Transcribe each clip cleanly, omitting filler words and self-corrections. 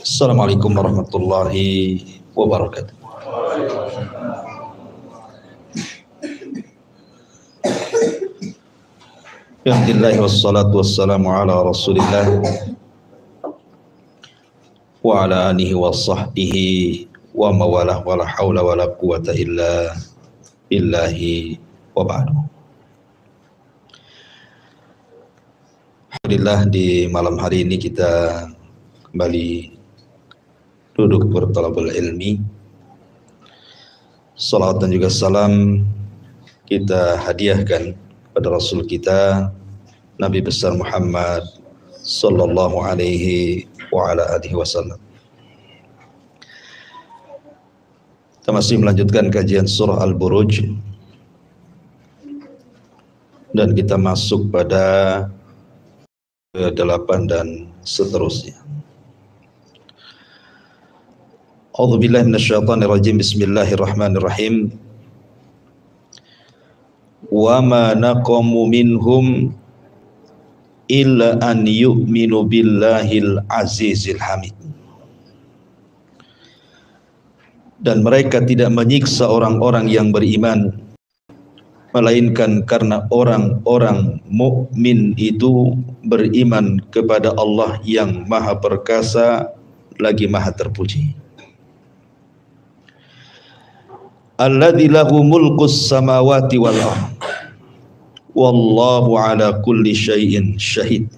Assalamualaikum warahmatullahi wabarakatuh. Alhamdulillah wassalatu wassalamu ala rasulillah wa ala alihi wa sahbihi wa mawalah wa la hawla wa la quwata illa billahi wa ba'du. Alhamdulillah di malam hari ini kita kembali duduk bertalabul ilmi. Salawat dan juga salam kita hadiahkan pada Rasul kita Nabi besar Muhammad sallallahu alaihi wa ala alihi wasallam. Kita masih melanjutkan kajian surah Al-Buruj dan kita masuk pada ke-8 dan seterusnya. A'udzubillahi minasyaitonirrajim. Bismillahirrahmanirrahim. Wa ma naqamu minhum illa an yu'minu billahil azizil hamid. Dan mereka tidak menyiksa orang-orang yang beriman melainkan karena orang-orang mukmin itu beriman kepada Allah yang Maha Perkasa lagi Maha Terpuji. Alladzi lahu mulkus samawati wal ardh wallahu ala kulli syai'in syahid.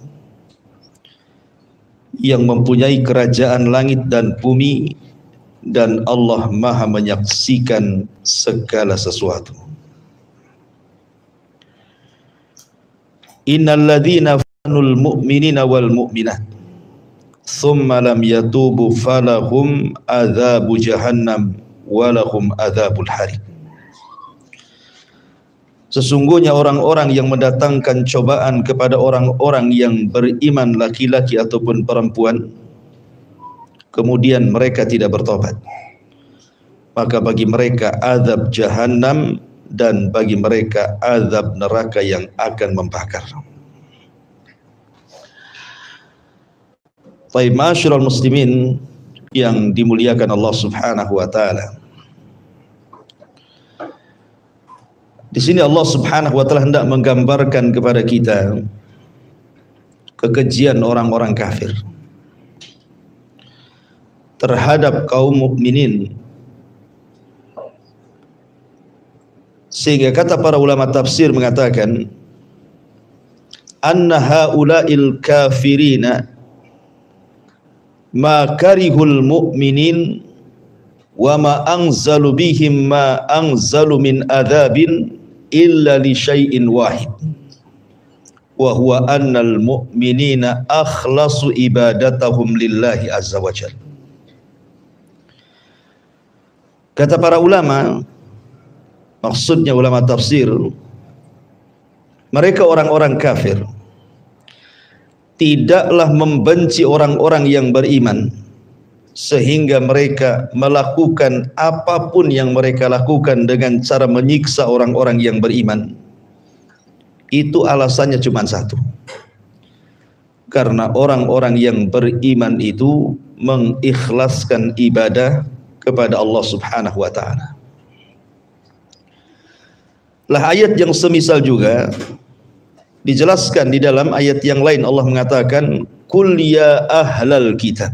Yang mempunyai kerajaan langit dan bumi dan Allah Maha menyaksikan segala sesuatu. Innal ladzina fanul mu'minina wal mu'minat thumma lam yatubu falahum adzabu jahannam walahum adzabul harik. Sesungguhnya orang-orang yang mendatangkan cobaan kepada orang-orang yang beriman laki-laki ataupun perempuan kemudian mereka tidak bertobat, maka bagi mereka azab jahannam dan bagi mereka azab neraka yang akan membakar. Baik, ma'asyiral muslimin yang dimuliakan Allah Subhanahu wa taala. Di sini Allah Subhanahu wa taala hendak menggambarkan kepada kita kekejian orang-orang kafir terhadap kaum mukminin. Sehingga kata para ulama tafsir mengatakan anna haula'il kafirina ma karihul mu'minin wa ma anzalu bihim ma anzalu min adzabin illa li syai'in wahid wa huwa annal mu'minina akhlasu ibadatahum lillahi azza wa jalla. Kata para ulama, maksudnya ulama tafsir, mereka orang-orang kafir tidaklah membenci orang-orang yang beriman sehingga mereka melakukan apapun yang mereka lakukan dengan cara menyiksa orang-orang yang beriman. Itu alasannya cuma satu, karena orang-orang yang beriman itu mengikhlaskan ibadah kepada Allah Subhanahu wa ta'ala. Lah ayat yang semisal juga dijelaskan di dalam ayat yang lain. Allah mengatakan kul ya ahlal kitab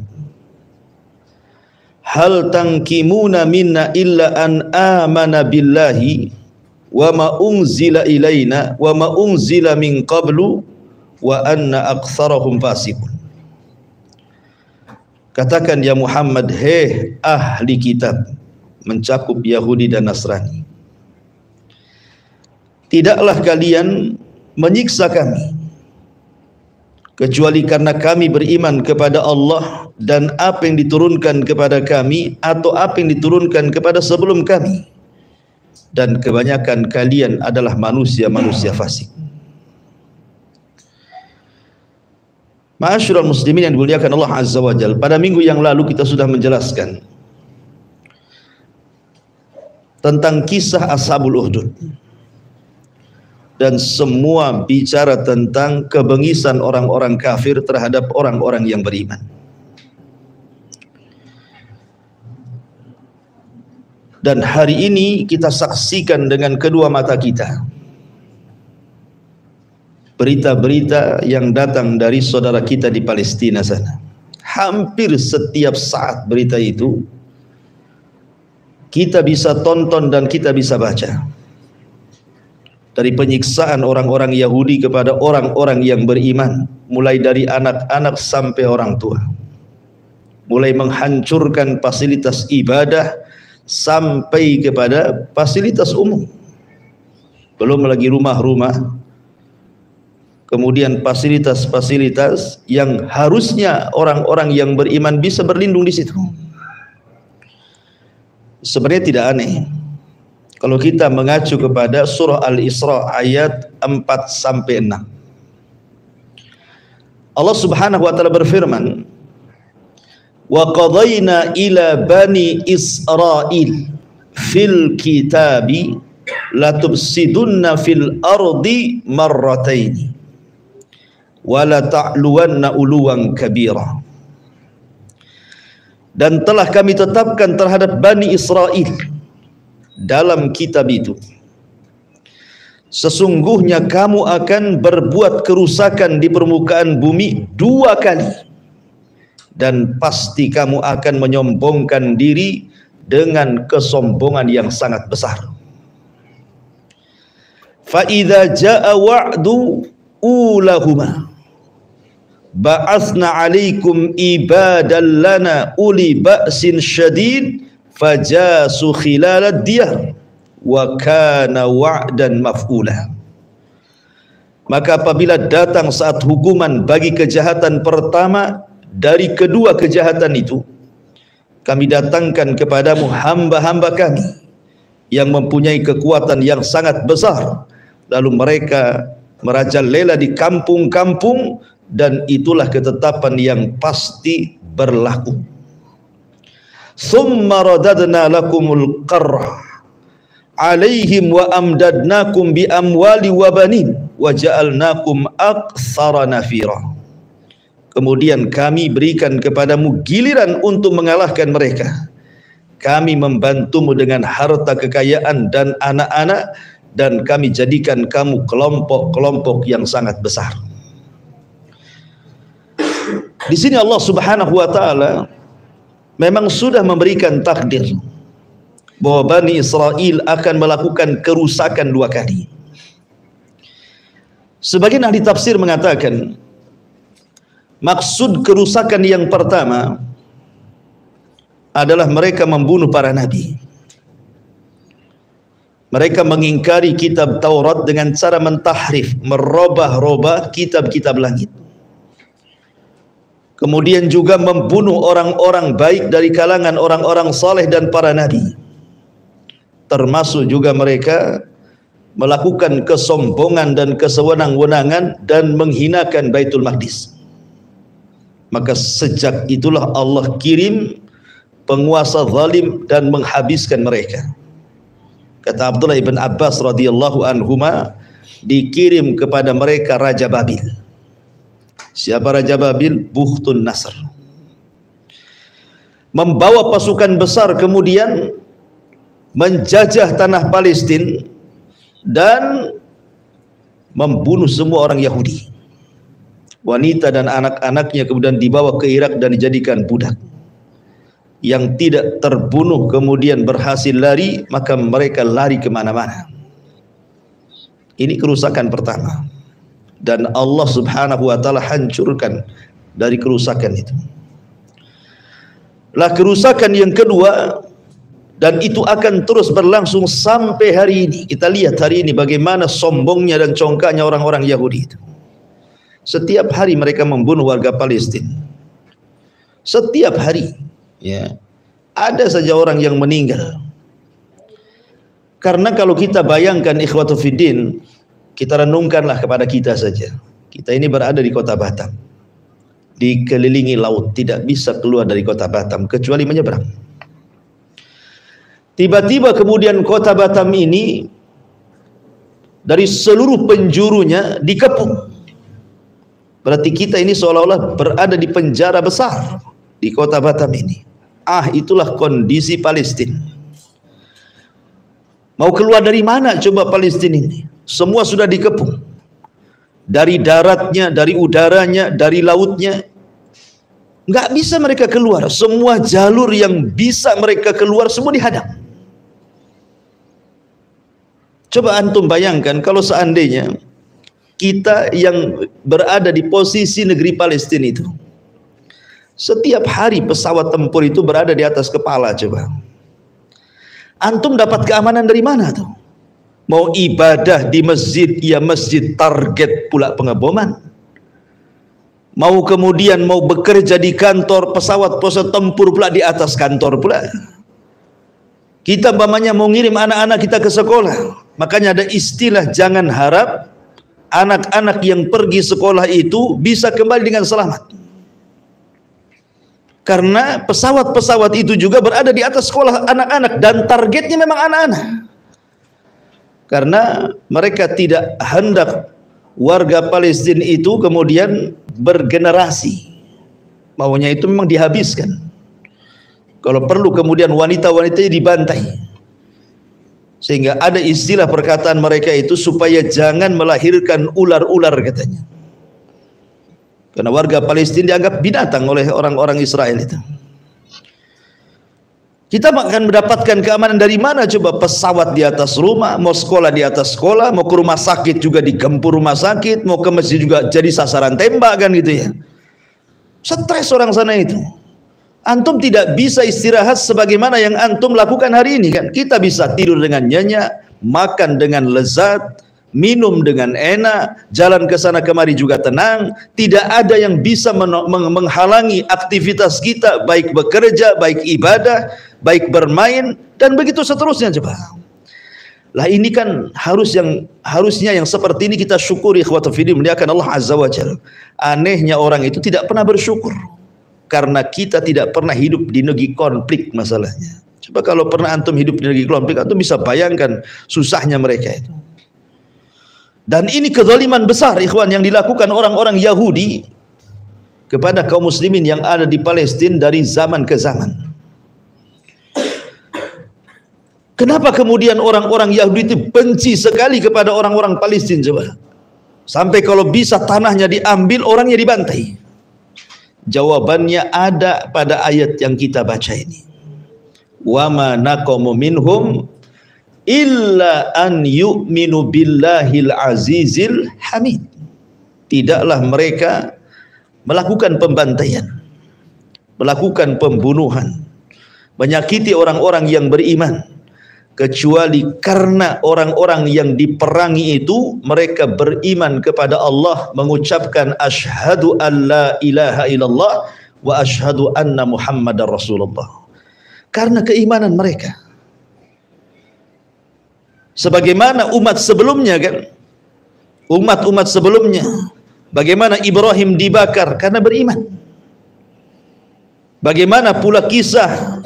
hal tankimuna minna illa an amana billahi wa ma unzila ilaina wa ma unzila min qablu wa anna aktsarahum fasiqun. Katakan ya Muhammad, hei ahli kitab, mencakup Yahudi dan Nasrani, tidaklah kalian menyiksa kami kecuali karena kami beriman kepada Allah dan apa yang diturunkan kepada kami atau apa yang diturunkan kepada sebelum kami, dan kebanyakan kalian adalah manusia-manusia fasik. Ma'asyiral muslimin yang dimuliakan Allah Azza wa Jalla, pada minggu yang lalu kita sudah menjelaskan tentang kisah Ashabul Ukhdud dan semua bicara tentang kebengisan orang-orang kafir terhadap orang-orang yang beriman. Dan hari ini kita saksikan dengan kedua mata kita berita-berita yang datang dari saudara kita di Palestina sana. Hampir setiap saat berita itu kita bisa tonton dan kita bisa baca. Dari penyiksaan orang-orang Yahudi kepada orang-orang yang beriman, mulai dari anak-anak sampai orang tua. Mulai menghancurkan fasilitas ibadah sampai kepada fasilitas umum. Belum lagi rumah-rumah, kemudian fasilitas-fasilitas yang harusnya orang-orang yang beriman bisa berlindung di situ. Sebenarnya tidak aneh kalau kita mengacu kepada surah Al-Isra ayat 4-6. Allah Subhanahu wa taala berfirman, "Wa qadayna ila bani Israil fil kitabi la tufsidunna fil ardi marrataini wa la ta'luwanna uluwan kabira." Dan telah kami tetapkan terhadap Bani Israel dalam kitab itu, sesungguhnya kamu akan berbuat kerusakan di permukaan bumi 2 kali, dan pasti kamu akan menyombongkan diri dengan kesombongan yang sangat besar. Fa idza jaa wa'du ulahuma ba'atsna 'alaikum ibadan lana uli ba'sin syadid fajasu khilalad diyar wa kana wa'dan maf'ula. Maka apabila datang saat hukuman bagi kejahatan pertama dari kedua kejahatan itu, kami datangkan kepadamu hamba-hamba kami yang mempunyai kekuatan yang sangat besar, lalu mereka merajalela di kampung-kampung, dan itulah ketetapan yang pasti berlaku. Summa radadna lakumul qarra alaihim wa amdadnakum bi amwali wa banin wa ja'alnakum aktsara nafira. Kemudian kami berikan kepadamu giliran untuk mengalahkan mereka. Kami membantumu dengan harta kekayaan dan anak-anak, dan kami jadikan kamu kelompok-kelompok yang sangat besar. Di sini Allah Subhanahu wa taala memang sudah memberikan takdir bahwa Bani Israel akan melakukan kerusakan 2 kali. Sebagian ahli tafsir mengatakan maksud kerusakan yang pertama adalah mereka membunuh para nabi. Mereka mengingkari kitab Taurat dengan cara mentahrif, merubah-rubah kitab-kitab langit. Kemudian juga membunuh orang-orang baik dari kalangan orang-orang saleh dan para nabi. Termasuk juga mereka melakukan kesombongan dan kesewenang-wenangan dan menghinakan Baitul Maqdis. Maka sejak itulah Allah kirim penguasa zalim dan menghabiskan mereka. Kata Abdullah ibn Abbas radhiyallahu anhuma, dikirim kepada mereka Raja Babil. Siapa Raja Babil? Bukhtun Nasr. Membawa pasukan besar kemudian menjajah tanah Palestina dan membunuh semua orang Yahudi. Wanita dan anak-anaknya kemudian dibawa ke Irak dan dijadikan budak. Yang tidak terbunuh kemudian berhasil lari, maka mereka lari kemana-mana. Ini kerusakan pertama. Dan Allah Subhanahu wa taala hancurkan dari kerusakan itu. Lah kerusakan yang kedua, dan itu akan terus berlangsung sampai hari ini. Kita lihat hari ini bagaimana sombongnya dan congkaknya orang-orang Yahudi itu. Setiap hari mereka membunuh warga Palestina. Setiap hari, ya, ada saja orang yang meninggal. Karena kalau kita bayangkan ikhwatu fiddin, kita renungkanlah kepada kita saja. Kita ini berada di kota Batam, dikelilingi laut, tidak bisa keluar dari kota Batam kecuali menyeberang. Tiba-tiba kemudian kota Batam ini dari seluruh penjurunya dikepung. Berarti kita ini seolah-olah berada di penjara besar di kota Batam ini. Itulah kondisi Palestina. Mau keluar dari mana coba Palestina ini? Semua sudah dikepung. Dari daratnya, dari udaranya, dari lautnya. Nggak bisa mereka keluar. Semua jalur yang bisa mereka keluar semua dihadang. Coba antum bayangkan kalau seandainya kita yang berada di posisi negeri Palestina itu, setiap hari pesawat tempur itu berada di atas kepala. Coba antum dapat keamanan dari mana tuh? Mau ibadah di masjid, ya masjid target pula pengeboman. Mau kemudian mau bekerja di kantor, pesawat tempur pula di atas kantor pula. Kita umpamanya mau ngirim anak-anak kita ke sekolah, makanya ada istilah jangan harap anak-anak yang pergi sekolah itu bisa kembali dengan selamat. Karena pesawat-pesawat itu juga berada di atas sekolah anak-anak dan targetnya memang anak-anak. Karena mereka tidak hendak warga Palestina itu kemudian bergenerasi. Maunya itu memang dihabiskan. Kalau perlu kemudian wanita-wanitanya dibantai. Sehingga ada istilah perkataan mereka itu supaya jangan melahirkan ular-ular katanya. Karena warga Palestina dianggap binatang oleh orang-orang Israel itu. Kita akan mendapatkan keamanan dari mana coba? Pesawat di atas rumah, mau sekolah di atas sekolah, mau ke rumah sakit juga digempur rumah sakit, mau ke masjid juga jadi sasaran tembak kan gitu ya. Stres orang sana itu. Antum tidak bisa istirahat sebagaimana yang antum lakukan hari ini kan. Kita bisa tidur dengan nyenyak, makan dengan lezat, minum dengan enak, jalan ke sana kemari juga tenang. Tidak ada yang bisa menghalangi aktivitas kita, baik bekerja, baik ibadah, baik bermain, dan begitu seterusnya. Coba lah, ini kan harusnya yang seperti ini kita syukuri ikhwatu fillah, muliakan Allah azza wa jalla. Anehnya orang itu tidak pernah bersyukur karena kita tidak pernah hidup di negeri konflik masalahnya. Coba kalau pernah antum hidup di negeri konflik, antum bisa bayangkan susahnya mereka itu. Dan ini kezaliman besar ikhwan yang dilakukan orang-orang Yahudi kepada kaum muslimin yang ada di Palestina dari zaman ke zaman. Kenapa kemudian orang-orang Yahudi itu benci sekali kepada orang-orang Palestina coba? Sampai kalau bisa tanahnya diambil, orangnya dibantai. Jawabannya ada pada ayat yang kita baca ini. Wa ma naqamu minhum illa an yu'minu billahil azizil hamid. Tidaklah mereka melakukan pembantaian, melakukan pembunuhan, menyakiti orang-orang yang beriman, kecuali karena orang-orang yang diperangi itu mereka beriman kepada Allah, mengucapkan asyhadu an la ilaha illallah wa asyhadu anna muhammadar rasulullah. Karena keimanan mereka, sebagaimana umat sebelumnya kan, umat-umat sebelumnya, bagaimana Ibrahim dibakar karena beriman. Bagaimana pula kisah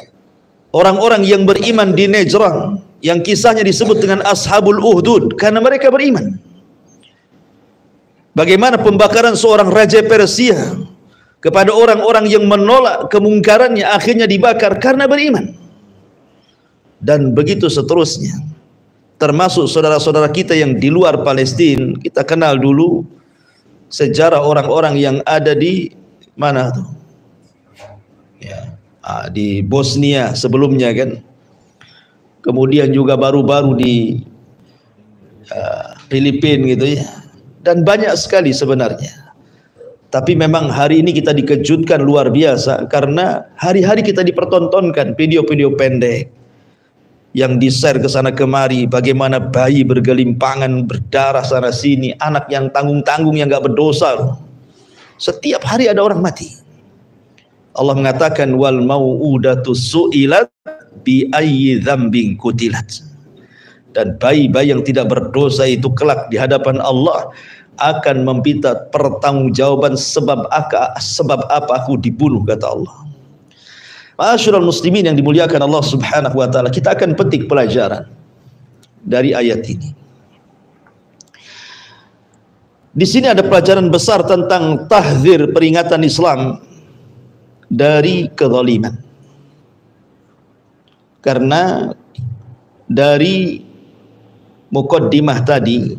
orang-orang yang beriman di Najran yang kisahnya disebut dengan Ashabul Uhdud karena mereka beriman. Bagaimana pembakaran seorang raja Persia kepada orang-orang yang menolak kemungkarannya akhirnya dibakar karena beriman. Dan begitu seterusnya. Termasuk saudara-saudara kita yang di luar Palestina, kita kenal dulu sejarah orang-orang yang ada di mana tuh? Ya, di Bosnia sebelumnya kan. Kemudian juga baru-baru di Filipina gitu ya. Dan banyak sekali sebenarnya. Tapi memang hari ini kita dikejutkan luar biasa karena hari-hari kita dipertontonkan video-video pendek yang di-share ke sana kemari, bagaimana bayi bergelimpangan, berdarah sana sini, anak yang tanggung-tanggung yang enggak berdosa. Setiap hari ada orang mati. Allah mengatakan wal mau'udatu su'ilat bi ayyi dzambin qutilat. Dan bayi-bayi yang tidak berdosa itu kelak di hadapan Allah akan meminta pertanggungjawaban sebab apa aku dibunuh, kata Allah. Ma'asyiral muslimin yang dimuliakan Allah Subhanahu wa taala, kita akan petik pelajaran dari ayat ini. Di sini ada pelajaran besar tentang tahdzir, peringatan Islam dari kezaliman. Karena dari mukaddimah tadi,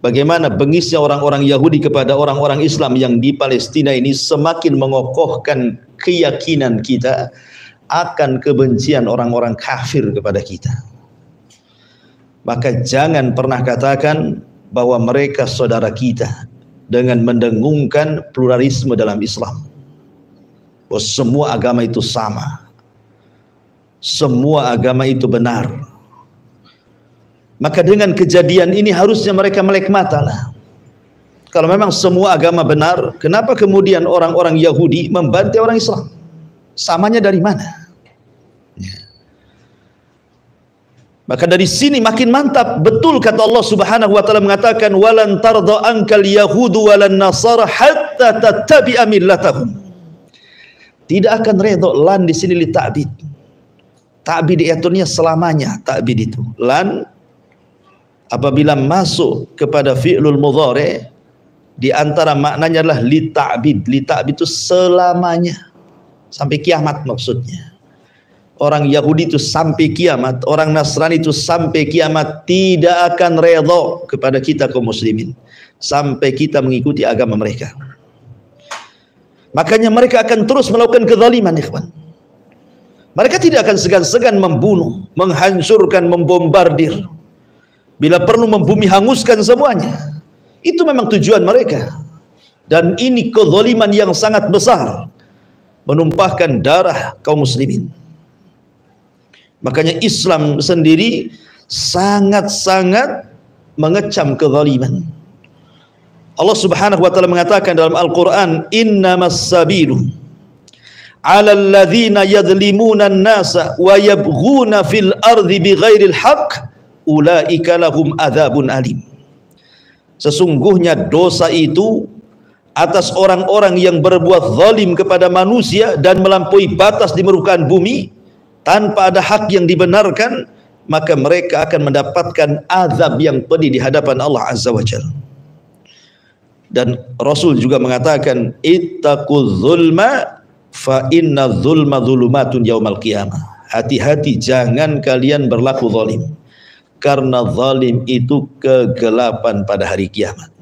bagaimana bengisnya orang-orang Yahudi kepada orang-orang Islam yang di Palestina ini semakin mengokohkan keyakinan kita akan kebencian orang-orang kafir kepada kita. Maka jangan pernah katakan bahwa mereka saudara kita dengan mendengungkan pluralisme dalam Islam. Bahwa semua agama itu sama. Semua agama itu benar. Maka dengan kejadian ini harusnya mereka melek mata lah. Kalau memang semua agama benar, kenapa kemudian orang-orang Yahudi membantai orang Islam? Samanya dari mana? Maka dari sini makin mantap. Betul kata Allah Subhanahu wa taala mengatakan walan tardha ankal yahudu walan nasara hatta tattabi'a millatahum. Tidak akan redha, lan di sini li ta'bid. Ta'bid diaturnya selamanya, ta'bid itu. Lan apabila masuk kepada fi'lul mudhari di antara maknanya adalah li ta'bid. Li ta'bid itu selamanya. Sampai kiamat maksudnya. Orang Yahudi itu sampai kiamat, orang Nasrani itu sampai kiamat tidak akan redha kepada kita kaum muslimin sampai kita mengikuti agama mereka. Makanya mereka akan terus melakukan kezaliman, ikhwan. Mereka tidak akan segan-segan membunuh, menghancurkan, membombardir. Bila perlu membumi hanguskan semuanya. Itu memang tujuan mereka. Dan ini kezaliman yang sangat besar, menumpahkan darah kaum muslimin. Makanya Islam sendiri sangat-sangat mengecam kezaliman. Allah Subhanahu wa taala mengatakan dalam Al-Qur'an, "Innamas sabilu 'alal ladzina yadhlimuna an-nasa wa yabghuna fil ardi bighairil haqq ulaika lahum adzabun alim." Sesungguhnya dosa itu atas orang-orang yang berbuat zalim kepada manusia dan melampaui batas di permukaan bumi tanpa ada hak yang dibenarkan, maka mereka akan mendapatkan azab yang pedih di hadapan Allah Azza wa Jalla. Dan Rasul juga mengatakan, ittaquz zulma fa inna zulma zulumatun yaumal qiyamah. Hati-hati jangan kalian berlaku zalim, karena zalim itu kegelapan pada hari kiamat.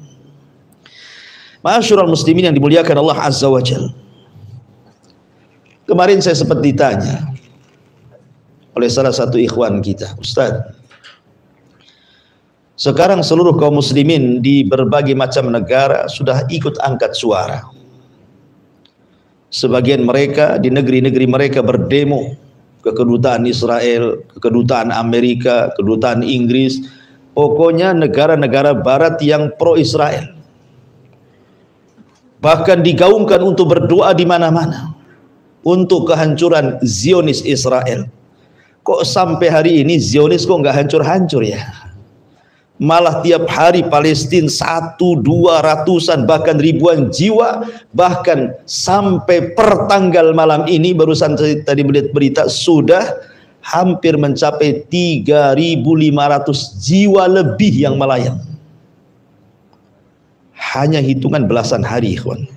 Ma'asyiral muslimin yang dimuliakan Allah Azza wa Jalla. Kemarin saya sempat ditanya oleh salah satu ikhwan kita, Ustaz, sekarang seluruh kaum muslimin di berbagai macam negara sudah ikut angkat suara. Sebagian mereka di negeri-negeri mereka berdemo ke kedutaan Israel, ke kedutaan Amerika, kedutaan Inggris, pokoknya negara-negara barat yang pro Israel. Bahkan digaungkan untuk berdoa di mana-mana untuk kehancuran Zionis Israel. Kok sampai hari ini Zionis kok nggak hancur-hancur ya? Malah tiap hari Palestina 100-200-an bahkan ribuan jiwa, bahkan sampai per tanggal malam ini barusan tadi melihat berita sudah hampir mencapai 3.500 jiwa lebih yang melayang. Hanya hitungan belasan hari, ikhwan.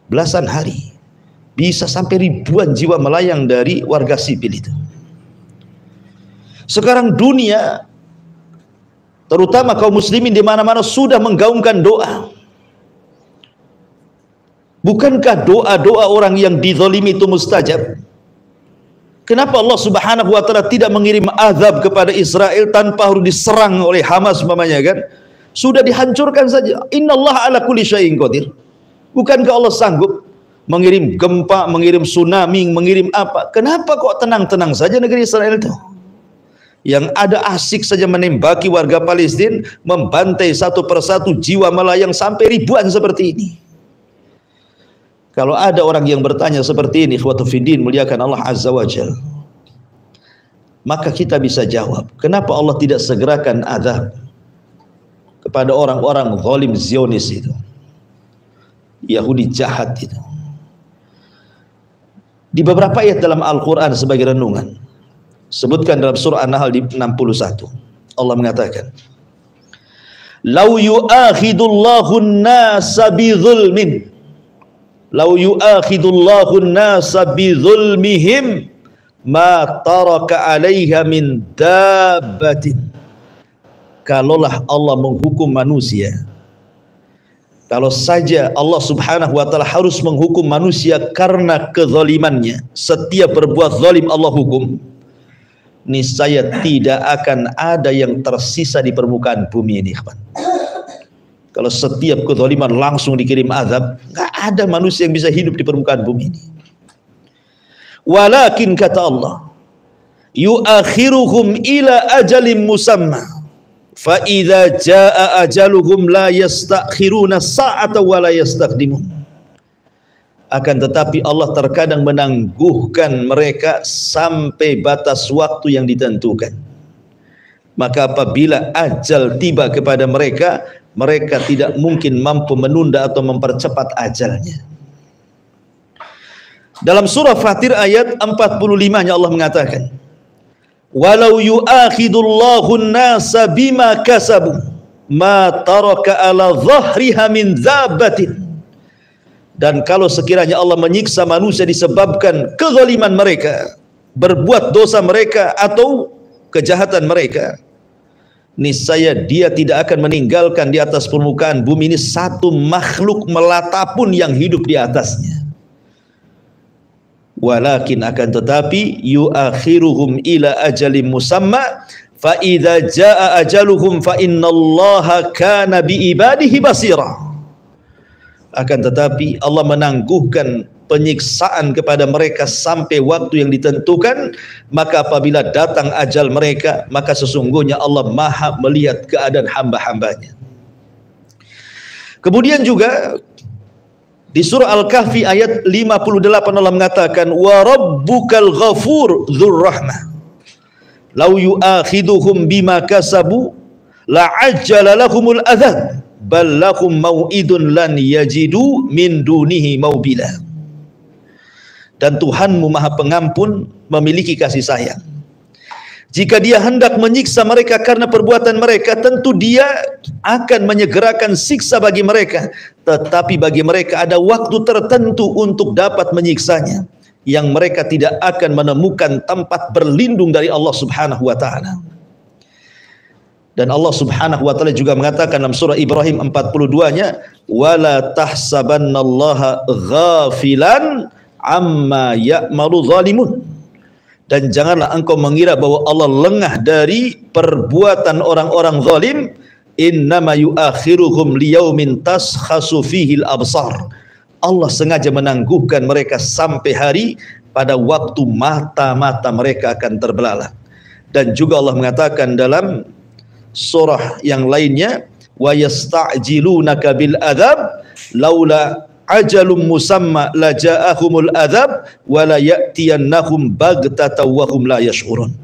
Belasan hari bisa sampai ribuan jiwa melayang dari warga sipil itu. Sekarang dunia, terutama kaum muslimin di mana-mana sudah menggaungkan doa. Bukankah doa-doa orang yang dizalimi itu mustajab? Kenapa Allah Subhanahu wa taala tidak mengirim azab kepada Israel tanpa harus diserang oleh Hamas umpamanya kan? Sudah dihancurkan saja. Innallaha ala kulli syai'in qadir. Bukankah Allah sanggup mengirim gempa, mengirim tsunami, mengirim apa? Kenapa kok tenang-tenang saja negeri Israel itu? Yang ada asik saja menembaki warga Palestina, membantai satu persatu, jiwa melayang sampai ribuan seperti ini. Kalau ada orang yang bertanya seperti ini, ikhwatu fiddin, muliakan Allah Azza wa Jalla, maka kita bisa jawab, kenapa Allah tidak segerakan azab kepada orang-orang zalim Zionis itu, Yahudi jahat itu. Di beberapa ayat dalam Al-Quran sebagai renungan, sebutkan dalam surah An-Nahl di 61, Allah mengatakan, "Lau yu'akhidullahu an-nasa bidzulmin, lau yu'akhidullahu an-nasa bidzulmihim ma taraka 'alaiha min dabbatin kalaulah Allah menghukum manusia, kalau saja Allah subhanahu wa ta'ala harus menghukum manusia karena kezalimannya, setiap berbuat zalim Allah hukum, niscaya tidak akan ada yang tersisa di permukaan bumi ini. Kalau setiap kezaliman langsung dikirim azab, nggak ada manusia yang bisa hidup di permukaan bumi ini. Walakin kata Allah, yuakhiruhum ila ajalim musamma, fa idza jaa ajaluhum la yastakhiruna sa'ata wa la yastaqdimun. Akan tetapi Allah terkadang menangguhkan mereka sampai batas waktu yang ditentukan. Maka apabila ajal tiba kepada mereka, mereka tidak mungkin mampu menunda atau mempercepat ajalnya. Dalam surah Fatir ayat 45-nya Allah mengatakan, walau yu'akhidullahu an-nasa bima kasabu ma taraka ala dhahriha min dzabbatin. Dan kalau sekiranya Allah menyiksa manusia disebabkan kezaliman mereka, berbuat dosa mereka atau kejahatan mereka, niscaya Dia tidak akan meninggalkan di atas permukaan bumi ini satu makhluk melata pun yang hidup di atasnya. Walakin akan tetapi yuakhiruhum ila ajalin musamma, fa idza jaa ajaluhum fa innallaha kana bi ibadihi basira. Akan tetapi Allah menangguhkan penyiksaan kepada mereka sampai waktu yang ditentukan, maka apabila datang ajal mereka, maka sesungguhnya Allah Maha melihat keadaan hamba-hambanya. Kemudian juga di surah Al-Kahfi ayat 58 Allah mengatakan, wa rabbukal ghafur dzur rahmah law yu'akhiduhum bima kasabu la ajjala lahumul adzab bal lahum mau'idun lan yajidu min dunihi maubila. Dan Tuhanmu Maha Pengampun, memiliki kasih sayang. Jika Dia hendak menyiksa mereka karena perbuatan mereka, tentu Dia akan menyegerakan siksa bagi mereka. Tetapi bagi mereka ada waktu tertentu untuk dapat menyiksanya, yang mereka tidak akan menemukan tempat berlindung dari Allah subhanahu wa ta'ala. Dan Allah subhanahu wa ta'ala juga mengatakan dalam surah Ibrahim 42-nya, wala tahsabannallaha ghafilan amma ya'malu zalimun. Dan janganlah engkau mengira bahwa Allah lengah dari perbuatan orang-orang zalim. Innama yuakhiruhum liyaumin taskhasu fihil absar. Allah sengaja menangguhkan mereka sampai hari pada waktu mata-mata mereka akan terbelalak. Dan juga Allah mengatakan dalam surah yang lainnya, wa yasta'jilunaka bil adzab laula ajalum musamma la ja'ahumul adzab wa la ya'tiyannahum baghtatan wa hum la yash'urun.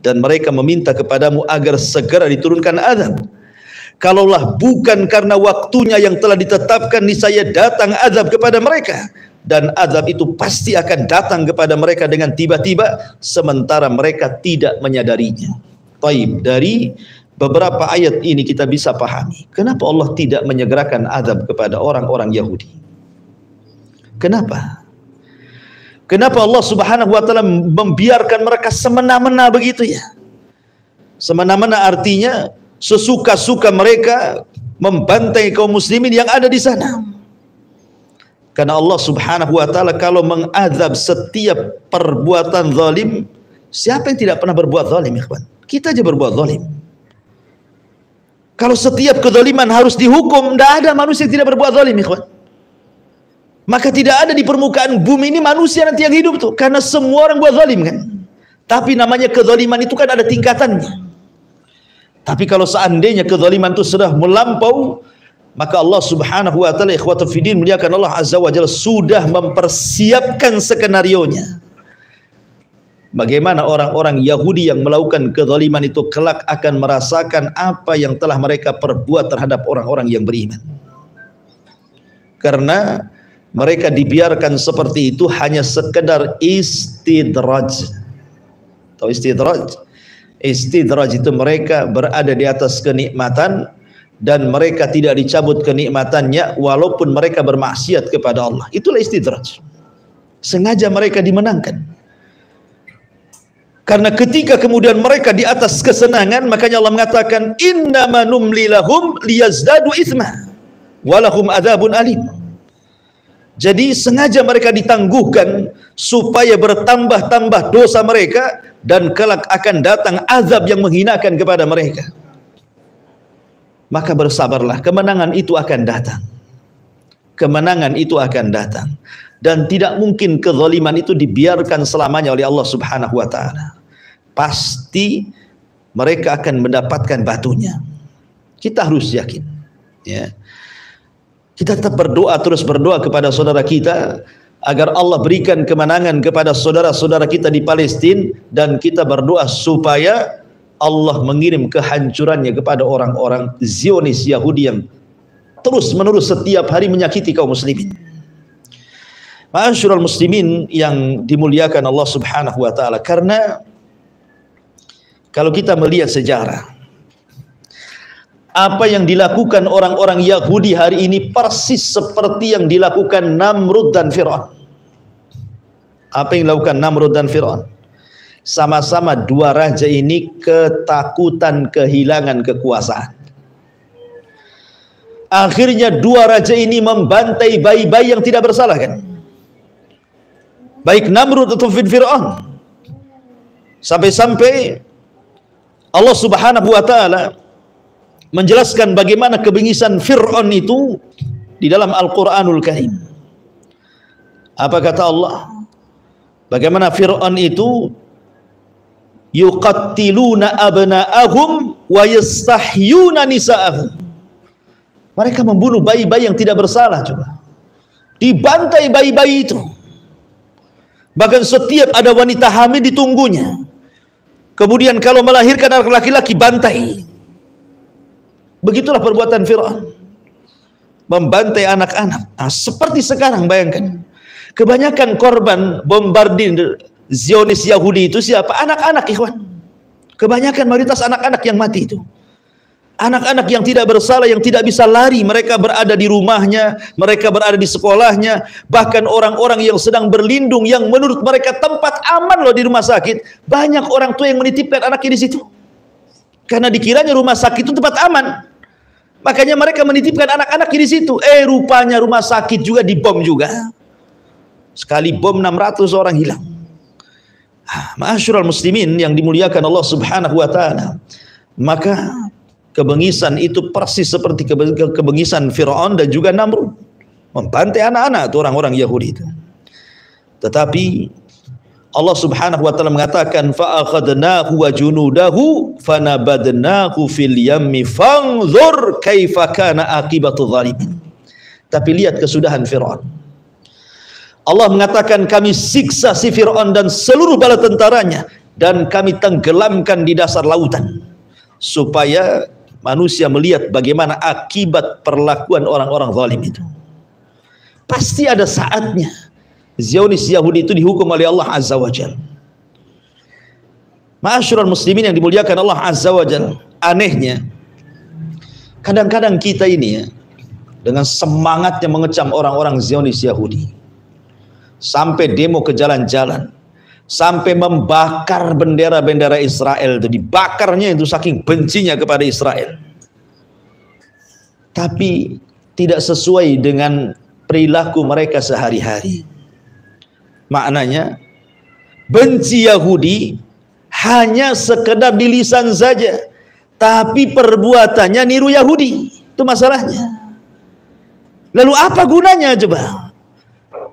Dan mereka meminta kepadamu agar segera diturunkan azab. Kalaulah bukan karena waktunya yang telah ditetapkan, niscaya datang azab kepada mereka, dan azab itu pasti akan datang kepada mereka dengan tiba-tiba sementara mereka tidak menyadarinya. Taib, dari beberapa ayat ini kita bisa pahami kenapa Allah tidak menyegerakan azab kepada orang-orang Yahudi. Kenapa? Kenapa Allah subhanahu wa ta'ala membiarkan mereka semena-mena begitu ya? Semena-mena artinya sesuka-suka mereka membantai kaum muslimin yang ada di sana. Karena Allah subhanahu wa ta'ala kalau mengazab setiap perbuatan zalim, siapa yang tidak pernah berbuat zalim, ikhwan? Kita aja berbuat zalim. Kalau setiap kezaliman harus dihukum, tidak ada manusia yang tidak berbuat zalim, ikhwan. Maka tidak ada di permukaan bumi ini manusia nanti yang hidup tuh, karena semua orang buat zalim kan. Tapi namanya kezaliman itu kan ada tingkatannya. Tapi kalau seandainya kezaliman itu sudah melampau, maka Allah subhanahu wa ta'ala, ikhwatu fiddin, muliakan Allah azza wa jalla, sudah mempersiapkan skenarionya. Bagaimana orang-orang Yahudi yang melakukan kezaliman itu kelak akan merasakan apa yang telah mereka perbuat terhadap orang-orang yang beriman. Karena mereka dibiarkan seperti itu hanya sekedar istidraj. Tahu istidraj? Istidraj itu mereka berada di atas kenikmatan dan mereka tidak dicabut kenikmatannya walaupun mereka bermaksiat kepada Allah. Itulah istidraj. Sengaja mereka dimenangkan. Karena ketika kemudian mereka di atas kesenangan, makanya Allah mengatakan innama numli lahum liyazdadu itsma walahum adzabun alim. Jadi sengaja mereka ditangguhkan supaya bertambah-tambah dosa mereka dan kelak akan datang azab yang menghinakan kepada mereka. Maka bersabarlah, kemenangan itu akan datang. Kemenangan itu akan datang. Dan tidak mungkin kezaliman itu dibiarkan selamanya oleh Allah Subhanahu wa taala. Pasti mereka akan mendapatkan batunya. Kita harus yakin, ya. Kita tetap berdoa, terus berdoa kepada saudara kita agar Allah berikan kemenangan kepada saudara-saudara kita di Palestina, dan kita berdoa supaya Allah mengirim kehancurannya kepada orang-orang Zionis Yahudi yang terus-menerus setiap hari menyakiti kaum muslimin. Ma'asyiral muslimin yang dimuliakan Allah Subhanahu wa taala, karena kalau kita melihat sejarah, apa yang dilakukan orang-orang Yahudi hari ini persis seperti yang dilakukan Namrud dan Fir'aun. Apa yang dilakukan Namrud dan Fir'aun? Sama-sama dua raja ini ketakutan kehilangan kekuasaan. Akhirnya dua raja ini membantai bayi-bayi yang tidak bersalah, kan? Baik Namrud atau Fir'aun. Sampai-sampai Allah Subhanahu wa taala menjelaskan bagaimana kebengisan Fir'aun itu di dalam Al-Qur'anul Karim. Apa kata Allah? Bagaimana Fir'aun itu yuqattiluna abna'ahum wa yastahyuna nisa'ahum. Mereka membunuh bayi-bayi yang tidak bersalah, coba. Dibantai bayi-bayi itu. Bahkan setiap ada wanita hamil ditunggunya. Kemudian kalau melahirkan anak laki-laki, bantai. Begitulah perbuatan Fir'aun, membantai anak-anak. Nah, seperti sekarang, bayangkan, kebanyakan korban bombardir Zionis Yahudi itu siapa? Anak-anak, ikhwan. Kebanyakan mayoritas anak-anak yang mati itu. Anak-anak yang tidak bersalah, yang tidak bisa lari, mereka berada di rumahnya, mereka berada di sekolahnya, bahkan orang-orang yang sedang berlindung, yang menurut mereka tempat aman loh di rumah sakit, banyak orang tua yang menitipkan anaknya di situ, karena dikiranya rumah sakit itu tempat aman, makanya mereka menitipkan anak-anaknya di situ. Rupanya rumah sakit juga dibom juga, sekali bom 600 orang hilang. Ma'asyiral muslimin yang dimuliakan Allah Subhanahu wa taala, maka kebengisan itu persis seperti kebengisan Fir'aun dan juga Namrud, membantai anak-anak itu orang-orang Yahudi itu. Tetapi Allah Subhanahu wa taala mengatakan fa'akhadnahu wa junudahu fanabadnahu fil yammi fanzur kaifa kana aqibatu dzalimin. Tapi lihat kesudahan Fir'aun. Allah mengatakan kami siksa si Fir'aun dan seluruh bala tentaranya, dan kami tenggelamkan di dasar lautan, supaya manusia melihat bagaimana akibat perlakuan orang-orang zalim itu. Pasti ada saatnya Zionis Yahudi itu dihukum oleh Allah Azza wa Jalla. Ma'asyiral muslimin yang dimuliakan Allah Azza wa Jalla, anehnya kadang-kadang kita ini ya, dengan semangatnya mengecam orang-orang Zionis Yahudi, sampai demo ke jalan-jalan, sampai membakar bendera-bendera Israel itu, dibakarnya itu saking bencinya kepada Israel. Tapi tidak sesuai dengan perilaku mereka sehari-hari. Maknanya benci Yahudi hanya sekedar di lisan saja, tapi perbuatannya niru Yahudi. Itu masalahnya. Lalu apa gunanya coba?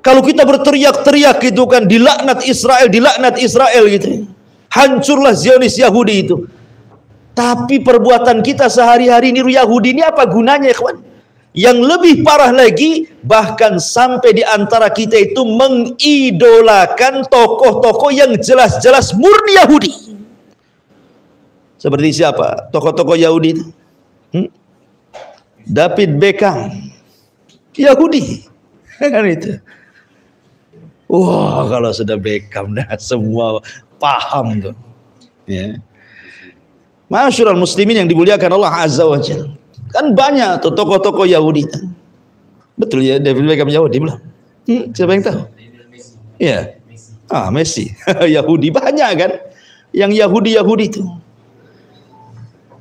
Kalau kita berteriak-teriak gitu kan, dilaknat Israel gitu, hancurlah Zionis Yahudi itu, tapi perbuatan kita sehari-hari niru Yahudi, ini apa gunanya, kawan? Yang lebih parah lagi, bahkan sampai di antara kita itu mengidolakan tokoh-tokoh yang jelas-jelas murni Yahudi. Seperti siapa tokoh-tokoh Yahudi itu? David Beckham, Yahudi, kan itu. Wah, kalau sudah Beckham dah semua paham tuh. Ya. Ma'asyiral muslimin yang dimuliakan Allah Azza wa Jalla. Kan banyak tuh tokoh-tokoh Yahudi. Betul ya, David Beckham Yahudi belum? Siapa yang tahu? Iya. Messi. Yahudi banyak kan? yang Yahudi itu.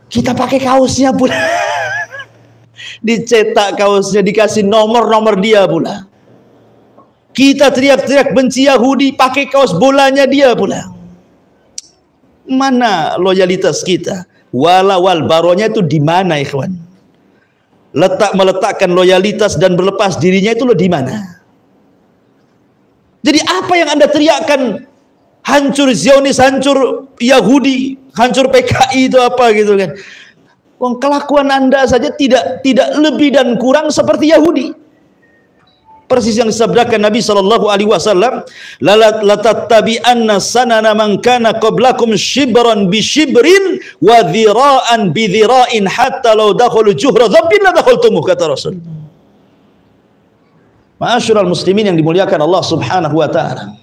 Kita pakai kaosnya pula. Dicetak kaosnya, dikasih nomor dia pula. Kita teriak-teriak benci Yahudi, pakai kaos bolanya dia pula. Mana loyalitas kita? Wal baronya itu di mana, ikhwan? Meletakkan loyalitas dan berlepas dirinya itu loh di mana? Jadi apa yang Anda teriakkan? Hancur Zionis, hancur Yahudi, hancur PKI itu apa gitu kan? Wong kelakuan Anda saja tidak lebih dan kurang seperti Yahudi. Persis yang disabdakan Nabi SAW, la tattabi'anna sanana man kana qablakum shibran bi shibrin wa dhira'an bi dhira'in hatta law dakhulu juhra dhabbin la dakhaltumuh, kata Rasul. Ma'asyiral muslimin yang dimuliakan Allah Subhanahu wa taala.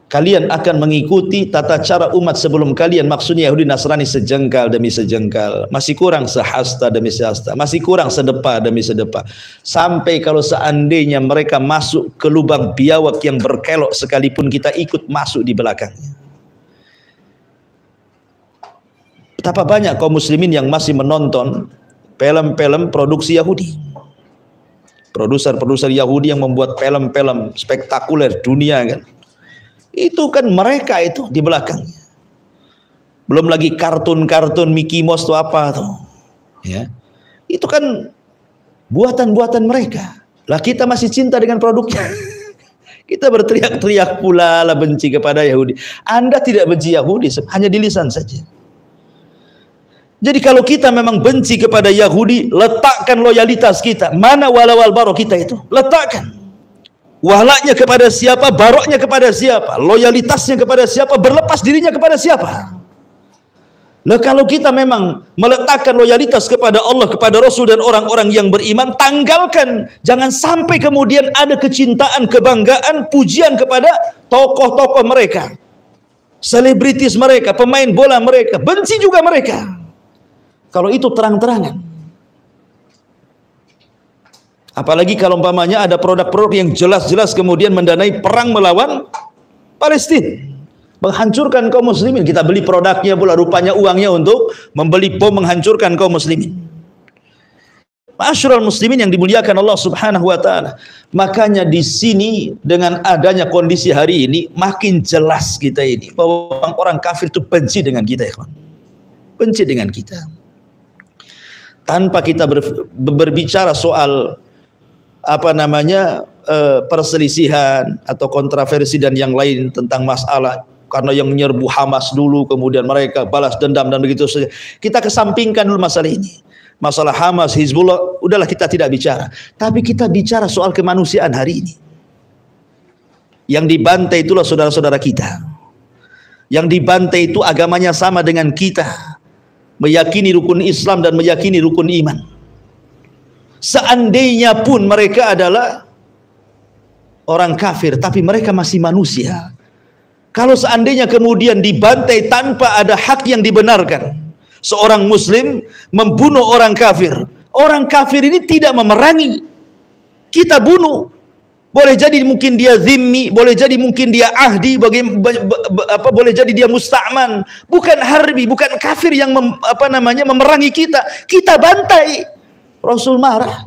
Kalian akan mengikuti tata cara umat sebelum kalian, maksudnya Yahudi Nasrani, sejengkal demi sejengkal, masih kurang sehasta demi sehasta, masih kurang sedepa demi sedepa, sampai kalau seandainya mereka masuk ke lubang biawak yang berkelok sekalipun kita ikut masuk di belakangnya. Betapa banyak kaum muslimin yang masih menonton film-film produksi Yahudi, produser-produser Yahudi yang membuat film-film spektakuler dunia kan. Itu kan mereka itu di belakangnya. Belum lagi kartun-kartun Mickey Mouse itu apa tuh, ya. Itu kan buatan-buatan mereka. Lah kita masih cinta dengan produknya. Kita berteriak-teriak pula lah benci kepada Yahudi. Anda tidak benci Yahudi, hanya di lisan saja. Jadi kalau kita memang benci kepada Yahudi, letakkan loyalitas kita. Mana wal baro kita itu? Letakkan. Walaknya kepada siapa, baroknya kepada siapa, loyalitasnya kepada siapa, berlepas dirinya kepada siapa. Nah, kalau kita memang meletakkan loyalitas kepada Allah, kepada Rasul dan orang-orang yang beriman, tanggalkan. Jangan sampai kemudian ada kecintaan, kebanggaan, pujian kepada tokoh-tokoh mereka, selebritis mereka, pemain bola mereka, benci juga mereka. Kalau itu terang-terangan. Apalagi kalau umpamanya ada produk-produk yang jelas-jelas kemudian mendanai perang melawan Palestina, menghancurkan kaum muslimin. Kita beli produknya pula, rupanya uangnya untuk membeli bom menghancurkan kaum muslimin. Ma'asyiral muslimin yang dimuliakan Allah Subhanahu wa taala. Makanya di sini dengan adanya kondisi hari ini makin jelas kita ini bahwa orang kafir itu benci dengan kita, ya. Benci dengan kita. Tanpa kita berbicara soal perselisihan atau kontroversi dan yang lain tentang masalah, karena yang menyerbu Hamas dulu kemudian mereka balas dendam dan begitu saja. Kita kesampingkan dulu masalah ini. Masalah Hamas, Hizbullah, udahlah kita tidak bicara. Tapi kita bicara soal kemanusiaan hari ini. Yang dibantai itulah saudara-saudara kita. Yang dibantai itu agamanya sama dengan kita, meyakini rukun Islam dan meyakini rukun iman. Seandainya pun mereka adalah orang kafir, tapi mereka masih manusia. Kalau seandainya kemudian dibantai tanpa ada hak yang dibenarkan, seorang muslim membunuh orang kafir ini tidak memerangi, kita bunuh. Boleh jadi mungkin dia zimmi, boleh jadi mungkin dia ahdi, boleh jadi dia musta'man, bukan harbi, bukan kafir yang memerangi kita. Kita bantai. Rasul marah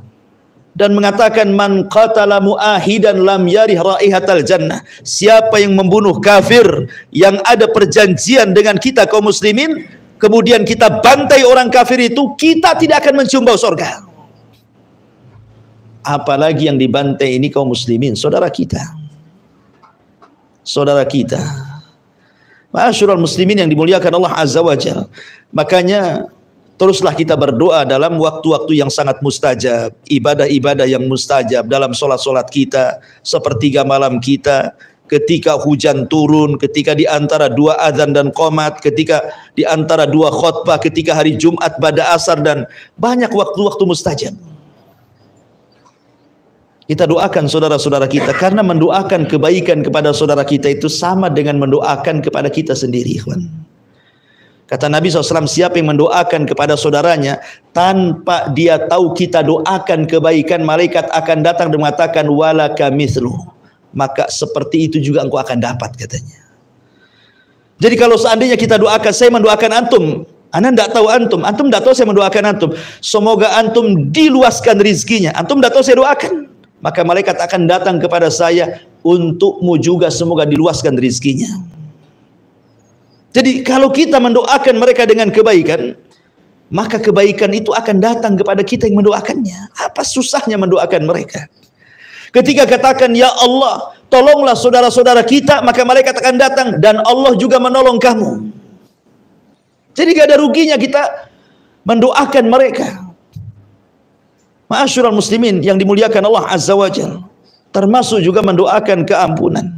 dan mengatakan, man qatala muahidan lam yarih raihatal jannah. Siapa yang membunuh kafir yang ada perjanjian dengan kita kaum muslimin, kemudian kita bantai orang kafir itu, kita tidak akan mencium bau surga. Apalagi yang dibantai ini kaum muslimin, saudara kita. Saudara kita. Ma'asyiral muslimin yang dimuliakan Allah Azza wa Jalla. Makanya teruslah kita berdoa dalam waktu-waktu yang sangat mustajab, ibadah-ibadah yang mustajab, dalam solat-solat kita, sepertiga malam kita, ketika hujan turun, ketika di antara dua azan dan qomat, ketika di antara dua khutbah, ketika hari Jumat pada asar, dan banyak waktu-waktu mustajab. Kita doakan saudara-saudara kita, karena mendoakan kebaikan kepada saudara kita itu sama dengan mendoakan kepada kita sendiri, ikhwan. Kata Nabi SAW, siapa yang mendoakan kepada saudaranya tanpa dia tahu kita doakan kebaikan, malaikat akan datang dan mengatakan walaka mithlu, maka seperti itu juga engkau akan dapat, katanya. Jadi kalau seandainya kita doakan, saya mendoakan antum, Anda tidak tahu antum tidak tahu saya mendoakan antum, semoga antum diluaskan rizkinya, antum tidak tahu saya doakan, maka malaikat akan datang kepada saya, untukmu juga semoga diluaskan rizkinya. Jadi kalau kita mendoakan mereka dengan kebaikan, maka kebaikan itu akan datang kepada kita yang mendoakannya. Apa susahnya mendoakan mereka? Ketika katakan, ya Allah, tolonglah saudara-saudara kita, maka malaikat akan datang dan Allah juga menolong kamu. Jadi gak ada ruginya kita mendoakan mereka. Ma'asyiral muslimin yang dimuliakan Allah Azza wa Jalla, termasuk juga mendoakan keampunan.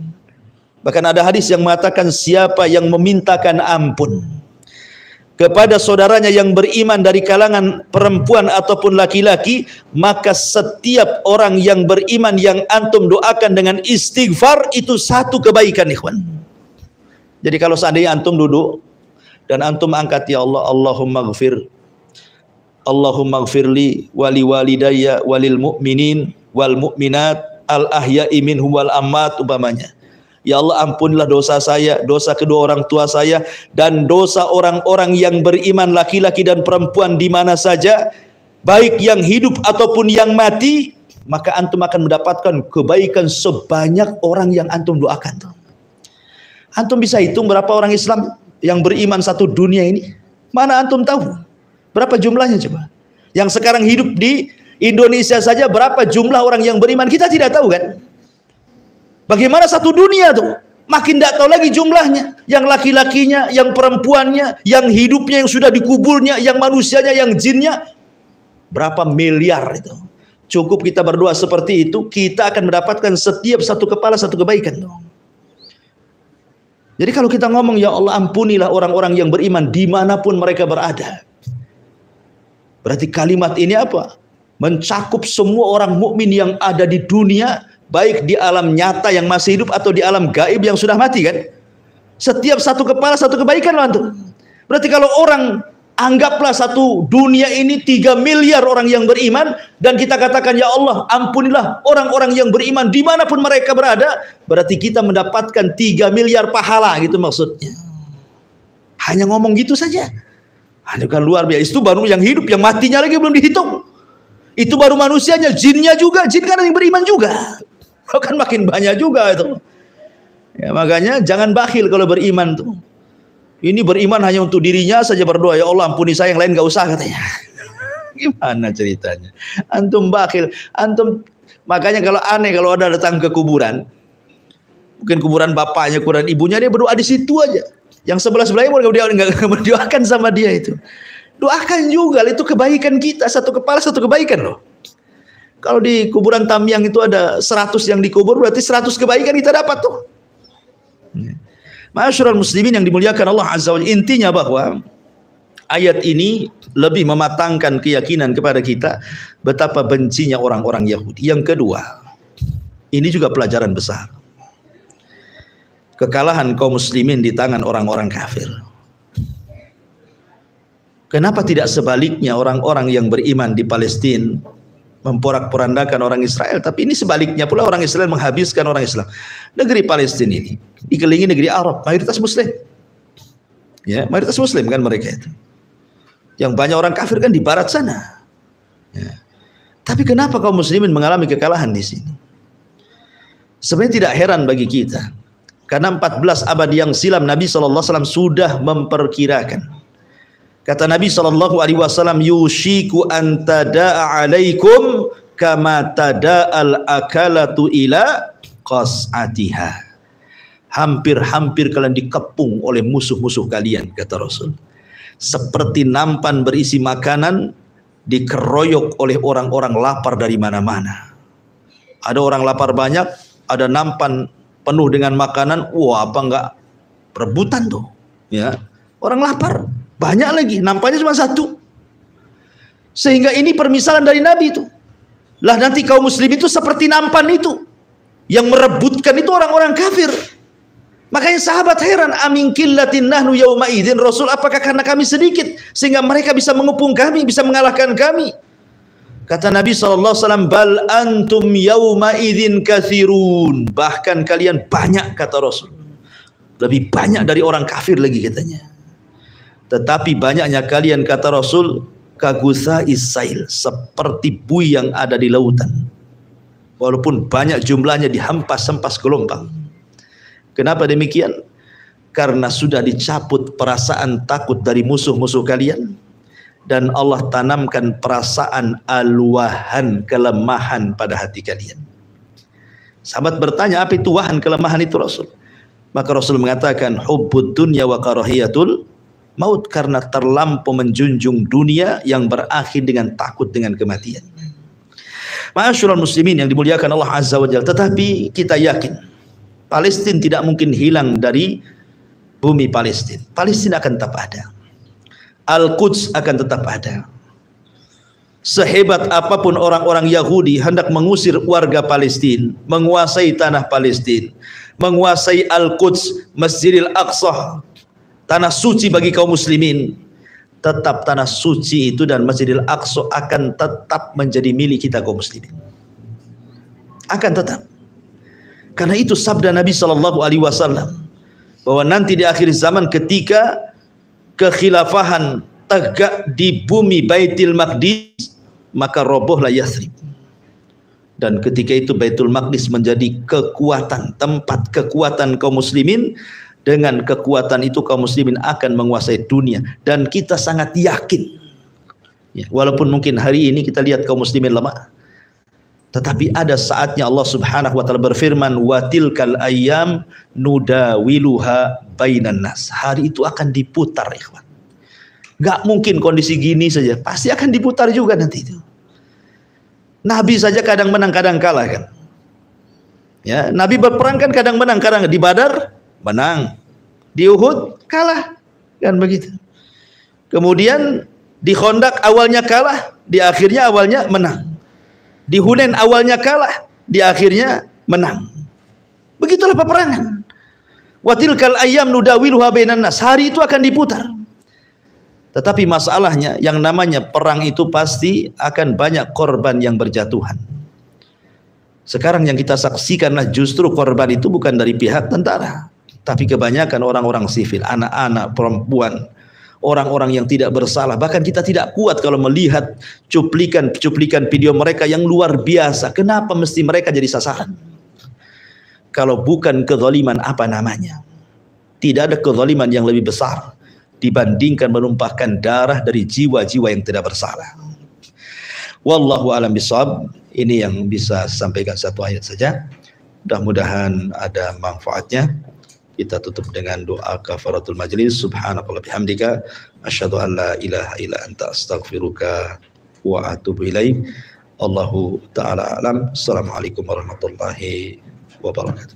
Bahkan ada hadis yang mengatakan, siapa yang memintakan ampun kepada saudaranya yang beriman dari kalangan perempuan ataupun laki-laki, maka setiap orang yang beriman yang antum doakan dengan istighfar, itu satu kebaikan, ikhwan. Jadi kalau seandainya antum duduk dan antum angkat, ya Allah, Allahumma gfirli wali walidayya walil mu'minin wal mu'minat al ahya'i minhum wal ammat, umpamanya. Ya Allah, ampunilah dosa saya, dosa kedua orang tua saya, dan dosa orang-orang yang beriman laki-laki dan perempuan di mana saja, baik yang hidup ataupun yang mati. Maka antum akan mendapatkan kebaikan sebanyak orang yang antum doakan. Antum bisa hitung berapa orang Islam yang beriman satu dunia ini? Mana antum tahu? Berapa jumlahnya coba? Yang sekarang hidup di Indonesia saja berapa jumlah orang yang beriman? Kita tidak tahu kan? Bagaimana satu dunia tuh? Makin tidak tahu lagi jumlahnya. Yang laki-lakinya, yang perempuannya, yang hidupnya, yang sudah dikuburnya, yang manusianya, yang jinnya. Berapa miliar itu? Cukup kita berdoa seperti itu, kita akan mendapatkan setiap satu kepala satu kebaikan. Jadi kalau kita ngomong, ya Allah ampunilah orang-orang yang beriman dimanapun mereka berada. Berarti kalimat ini apa? Mencakup semua orang mukmin yang ada di dunia, baik di alam nyata yang masih hidup atau di alam gaib yang sudah mati kan. Setiap satu kepala satu kebaikan loh antum. Berarti kalau orang, anggaplah satu dunia ini 3 miliar orang yang beriman, dan kita katakan, ya Allah ampunilah orang-orang yang beriman dimanapun mereka berada, berarti kita mendapatkan 3 miliar pahala, gitu maksudnya. Hanya ngomong gitu saja. Itu kan luar biasa. Itu baru yang hidup, yang matinya lagi belum dihitung. Itu baru manusianya, jinnya juga, jin kan yang beriman juga. Kan makin banyak juga itu. Ya, makanya jangan bakhil kalau beriman tuh. Ini beriman hanya untuk dirinya saja berdoa, ya Allah ampuni saya, yang lain gak usah, katanya. Gimana ceritanya? Antum bakhil, antum. Makanya kalau aneh kalau ada datang ke kuburan, mungkin kuburan bapaknya, kuburan ibunya, dia berdoa di situ aja. Yang sebelah-sebelahnya dia nggak berdoakan sama dia itu. Doakan juga, itu kebaikan kita, satu kepala satu kebaikan loh. Kalau di kuburan Tamyang itu ada 100 yang dikubur, berarti 100 kebaikan kita dapat tuh. Ma'asyiral muslimin yang dimuliakan Allah Azza wa Jalla, intinya bahwa ayat ini lebih mematangkan keyakinan kepada kita betapa bencinya orang-orang Yahudi. Yang kedua, ini juga pelajaran besar. Kekalahan kaum muslimin di tangan orang-orang kafir. Kenapa tidak sebaliknya orang-orang yang beriman di Palestina memporak-porandakan orang Israel, tapi ini sebaliknya pula, orang Israel menghabiskan orang Islam. Negeri Palestina ini dikelilingi negeri Arab, mayoritas muslim. Ya, mayoritas muslim kan mereka itu. Yang banyak orang kafir kan di barat sana. Ya. Tapi kenapa kaum muslimin mengalami kekalahan di sini? Sebenarnya tidak heran bagi kita. Karena 14 abad yang silam Nabi SAW sudah memperkirakan. Kata Nabi SAW, yushiku an tada'a alaikum kama tada'al akalatu ila qas'atiha. Hampir-hampir kalian dikepung oleh musuh-musuh kalian, kata Rasul. Seperti nampan berisi makanan dikeroyok oleh orang-orang lapar dari mana-mana. Ada orang lapar banyak, ada nampan penuh dengan makanan, wah apa enggak perebutan tuh, ya. Orang lapar banyak lagi, nampaknya cuma satu. Sehingga ini permisalan dari Nabi itu. Lah nanti kaum muslim itu seperti nampan itu, yang merebutkan itu orang-orang kafir. Makanya sahabat heran, amin qillatin nahnu yauma idzin, Rasul, apakah karena kami sedikit sehingga mereka bisa mengepung kami, bisa mengalahkan kami? Kata Nabi SAW, bal antum yauma idzin katsirun, bahkan kalian banyak, kata Rasul. lebih banyak dari orang kafir lagi katanya. Tetapi banyaknya kalian, kata Rasul, kagusa isail, seperti buih yang ada di lautan. Walaupun banyak jumlahnya dihempas-hempas gelombang. Kenapa demikian? Karena sudah dicabut perasaan takut dari musuh-musuh kalian, dan Allah tanamkan perasaan alwahan, kelemahan pada hati kalian. Sahabat bertanya, apa itu wahan, kelemahan itu Rasul? Maka Rasul mengatakan, hubbud dunya wa karahiyatul maut, karena terlampau menjunjung dunia yang berakhir dengan takut dengan kematian. Ma'asyiral muslimin yang dimuliakan Allah Azza wa Jalla, tetapi kita yakin Palestina tidak mungkin hilang dari bumi Palestina. Palestina akan tetap ada. Al-Quds akan tetap ada. Sehebat apapun orang-orang Yahudi hendak mengusir warga Palestina, menguasai tanah Palestina, menguasai Al-Quds, Masjidil Aqsa, tanah suci bagi kaum muslimin, tetap tanah suci itu dan Masjidil Aqsa akan tetap menjadi milik kita kaum muslimin. Akan tetap. Karena itu sabda Nabi SAW bahwa nanti di akhir zaman ketika kekhilafahan tegak di bumi Baitul Maqdis, maka robohlah Yathrib. Dan ketika itu Baitul Maqdis menjadi kekuatan, tempat kekuatan kaum muslimin. Dengan kekuatan itu kaum muslimin akan menguasai dunia, dan kita sangat yakin ya, walaupun mungkin hari ini kita lihat kaum muslimin lemah, tetapi ada saatnya Allah Subhanahu wa taala berfirman, wa tilkal ayyam nudawiluha bainan nas. Hari itu akan diputar, ikhwan. Gak mungkin kondisi gini saja, pasti akan diputar juga nanti itu. Nabi saja kadang menang kadang kalah kan. Ya, Nabi berperang kan kadang menang kadang, di Badar menang, di Uhud kalah, kan begitu. Kemudian di Khandaq awalnya kalah, di akhirnya awalnya menang. Di Hunain awalnya kalah, di akhirnya menang. Begitulah peperangan. Wa tilkal ayyam nudawiluha bainan nas. Hari itu akan diputar. Tetapi masalahnya, yang namanya perang itu pasti akan banyak korban yang berjatuhan. Sekarang yang kita saksikanlah justru korban itu bukan dari pihak tentara, tapi kebanyakan orang-orang sivil, anak-anak, perempuan, orang-orang yang tidak bersalah. Bahkan kita tidak kuat kalau melihat cuplikan video mereka yang luar biasa. Kenapa mesti mereka jadi sasaran? Kalau bukan kezaliman, apa namanya? Tidak ada kezaliman yang lebih besar dibandingkan menumpahkan darah dari jiwa-jiwa yang tidak bersalah. Wallahu a'lam bishawab. Ini yang bisa sampaikan satu ayat saja. Mudah-mudahan ada manfaatnya. Kita tutup dengan doa kafaratul majlis. Subhanakallah bihamdika asyhadu an la ilaha illa anta astaghfiruka wa atubu ilaik. Allahu taala alam. Assalamualaikum warahmatullahi wabarakatuh.